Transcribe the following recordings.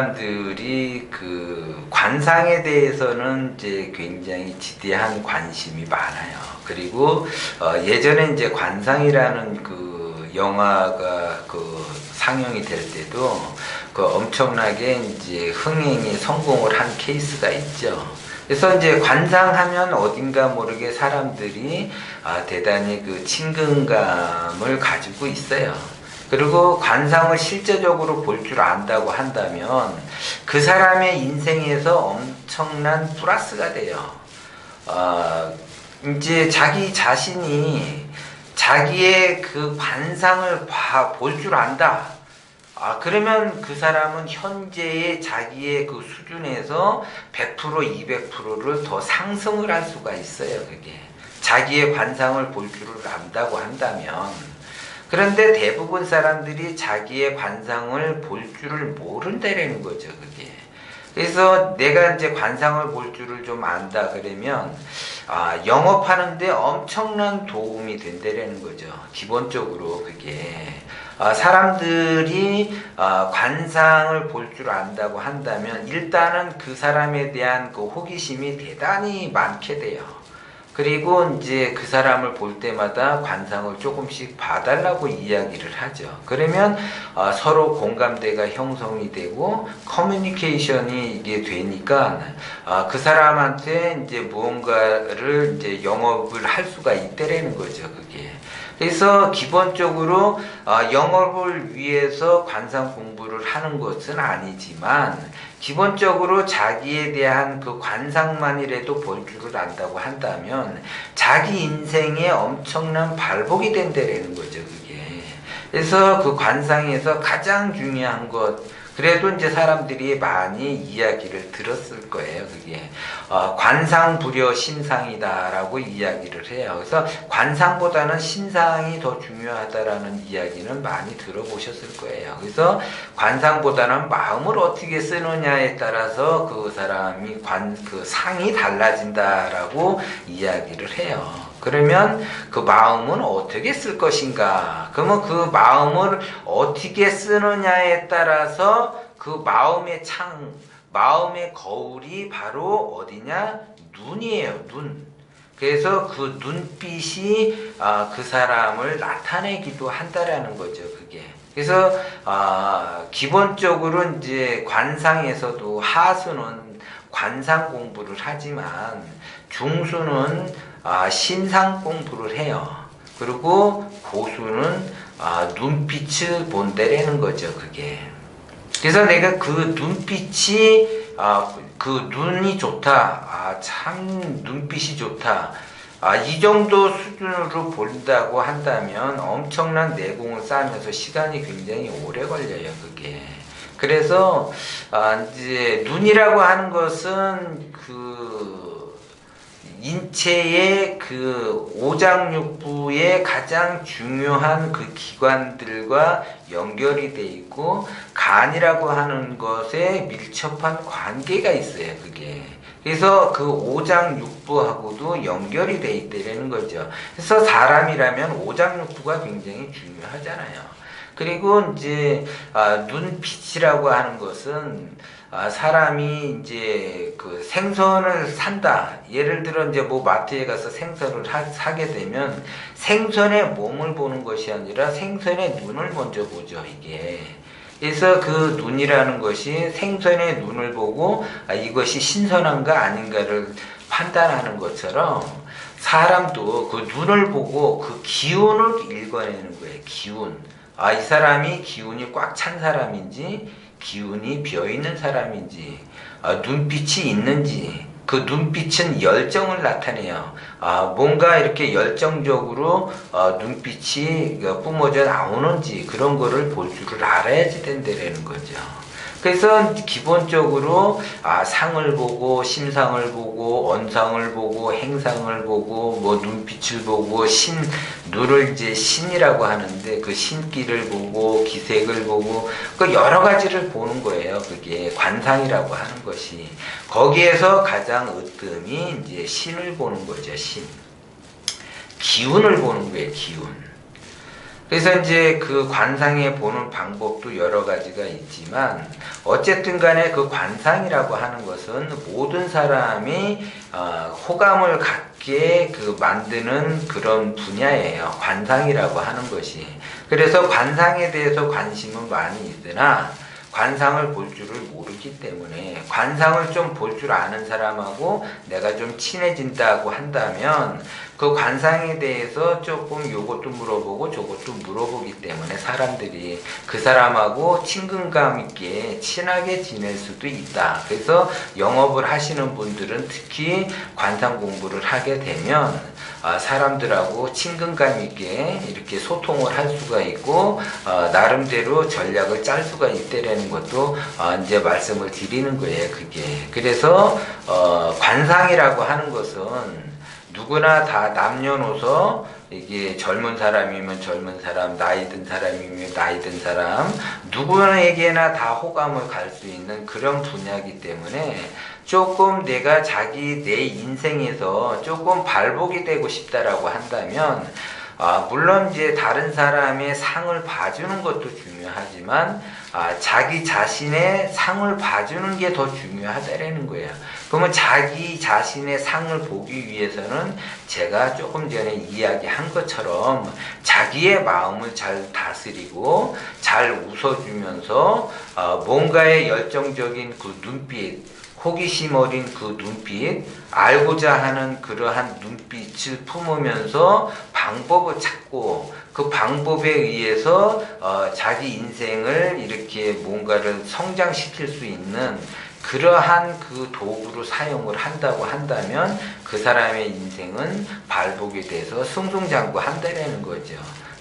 사람들이 그 관상에 대해서는 이제 굉장히 지대한 관심이 많아요. 그리고 예전에 이제 관상이라는 그 영화가 그 상영이 될 때도 그 엄청나게 이제 흥행에 성공을 한 케이스가 있죠. 그래서 이제 관상하면 어딘가 모르게 사람들이 대단히 그 친근감을 가지고 있어요. 그리고 관상을 실제적으로 볼 줄 안다고 한다면 그 사람의 인생에서 엄청난 플러스가 돼요. 이제 자기 자신이 자기의 그 관상을 볼 줄 안다. 그러면 그 사람은 현재의 자기의 그 수준에서 100%, 200%를 더 상승을 할 수가 있어요. 그게 자기의 관상을 볼 줄을 안다고 한다면. 그런데 대부분 사람들이 자기의 관상을 볼 줄을 모른다라는 거죠, 그게. 그래서 내가 이제 관상을 볼 줄을 좀 안다 그러면 영업하는데 엄청난 도움이 된다라는 거죠. 기본적으로 그게 사람들이 관상을 볼 줄 안다고 한다면 일단은 그 사람에 대한 그 호기심이 대단히 많게 돼요. 그리고 이제 그 사람을 볼 때마다 관상을 조금씩 봐달라고 이야기를 하죠. 그러면 서로 공감대가 형성이 되고 커뮤니케이션이 이게 되니까 그 사람한테 이제 무언가를 이제 영업을 할 수가 있다라는 거죠. 그게. 그래서 기본적으로 영업을 위해서 관상 공부를 하는 것은 아니지만 기본적으로 자기에 대한 그 관상만이라도 볼 줄을 안다고 한다면 자기 인생에 엄청난 발복이 된다라는 거죠, 그게. 그래서 그 관상에서 가장 중요한 것, 그래도 이제 사람들이 많이 이야기를 들었을 거예요, 그게. 관상불여 신상이다라고 이야기를 해요. 그래서 관상보다는 신상이 더 중요하다라는 이야기는 많이 들어보셨을 거예요. 그래서 관상보다는 마음을 어떻게 쓰느냐에 따라서 그 사람이 그 상이 달라진다라고 이야기를 해요. 그러면 그 마음은 어떻게 쓸 것인가? 그러면 그 마음을 어떻게 쓰느냐에 따라서 그 마음의 거울이 바로 어디냐? 눈이에요, 눈. 그래서 그 눈빛이 그 사람을 나타내기도 한다라는 거죠, 그게. 그래서 기본적으로 이제 관상에서도 하수는 관상 공부를 하지만 중수는 신상 공부를 해요. 그리고 고수는 눈빛을 본다라는 거죠, 그게. 그래서 내가 그 눈빛이 그 눈이 좋다. 참 눈빛이 좋다. 이 정도 수준으로 본다고 한다면 엄청난 내공을 쌓으면서 시간이 굉장히 오래 걸려요, 그게. 그래서 이제 눈이라고 하는 것은 그 인체의 그 오장육부의 가장 중요한 그 기관들과 연결이 돼 있고 간이라고 하는 것에 밀접한 관계가 있어요, 그게. 그래서 그 오장육부하고도 연결이 돼 있다는 거죠. 그래서 사람이라면 오장육부가 굉장히 중요하잖아요. 그리고 이제 눈빛이라고 하는 것은 사람이 이제 그 생선을 산다. 예를 들어 이제 뭐 마트에 가서 생선을 사게 되면 생선의 몸을 보는 것이 아니라 생선의 눈을 먼저 보죠, 이게. 그래서 그 눈이라는 것이 생선의 눈을 보고 이것이 신선한가 아닌가를 판단하는 것처럼 사람도 그 눈을 보고 그 기운을 읽어내는 거예요, 기운. 이 사람이 기운이 꽉 찬 사람인지 기운이 비어있는 사람인지 눈빛이 있는지 그 눈빛은 열정을 나타내요. 뭔가 이렇게 열정적으로 눈빛이 뿜어져 나오는지 그런 거를 볼 줄을 알아야지 된다는 거죠. 그래서 기본적으로 상을 보고 심상을 보고 언상을 보고 행상을 보고 뭐 눈빛을 보고 눈을 이제 신이라고 하는데 그 신기를 보고 기색을 보고 그 여러 가지를 보는 거예요. 그게 관상이라고 하는 것이. 거기에서 가장 으뜸이 이제 신을 보는 거죠. 신. 기운을 보는 거예요. 기운. 그래서 이제 그 관상에 보는 방법도 여러 가지가 있지만 어쨌든 간에 그 관상이라고 하는 것은 모든 사람이 호감을 갖게 그 만드는 그런 분야예요. 관상이라고 하는 것이. 그래서 관상에 대해서 관심은 많이 있으나 관상을 볼 줄을 모르기 때문에 관상을 좀 볼 줄 아는 사람하고 내가 좀 친해진다고 한다면 그 관상에 대해서 조금 요것도 물어보고 저것도 물어보기 때문에 사람들이 그 사람하고 친근감 있게 친하게 지낼 수도 있다. 그래서 영업을 하시는 분들은 특히 관상 공부를 하게 되면 사람들하고 친근감 있게 이렇게 소통을 할 수가 있고 나름대로 전략을 짤 수가 있다라는 것도 이제 말씀을 드리는 거예요. 그게 그래서 관상이라고 하는 것은 누구나 다 남녀노소 이게 젊은 사람이면 젊은 사람, 나이 든 사람이면 나이 든 사람 누구에게나 다 호감을 갈 수 있는 그런 분야이기 때문에 조금 내가 내 인생에서 조금 발복이 되고 싶다라고 한다면 물론 이제 다른 사람의 상을 봐주는 것도 중요하지만 자기 자신의 상을 봐주는 게 더 중요하다라는 거예요. 그러면 자기 자신의 상을 보기 위해서는 제가 조금 전에 이야기한 것처럼 자기의 마음을 잘 다스리고 잘 웃어주면서 뭔가의 열정적인 그 눈빛, 호기심 어린 그 눈빛, 알고자 하는 그러한 눈빛을 품으면서 방법을 찾고 그 방법에 의해서 자기 인생을 이렇게 뭔가를 성장시킬 수 있는 그러한 그 도구로 사용을 한다고 한다면 그 사람의 인생은 발복이 돼서 승승장구한다라는 거죠.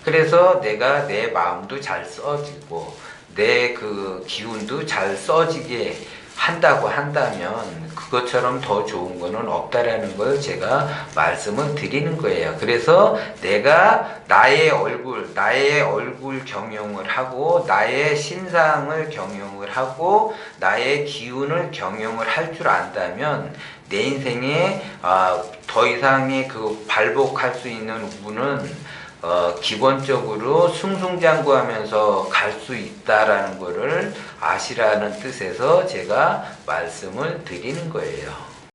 그래서 내가 내 마음도 잘 써지고 내 그 기운도 잘 써지게 한다고 한다면 그것처럼 더 좋은 거는 없다라는 걸 제가 말씀을 드리는 거예요. 그래서 내가 나의 얼굴 경영을 하고 나의 신상을 경영을 하고 나의 기운을 경영을 할 줄 안다면 내 인생에 더 이상의 그 발복할 수 있는 운은 기본적으로 승승장구하면서 갈 수 있다라는 것을 아시라는 뜻에서 제가 말씀을 드리는 거예요.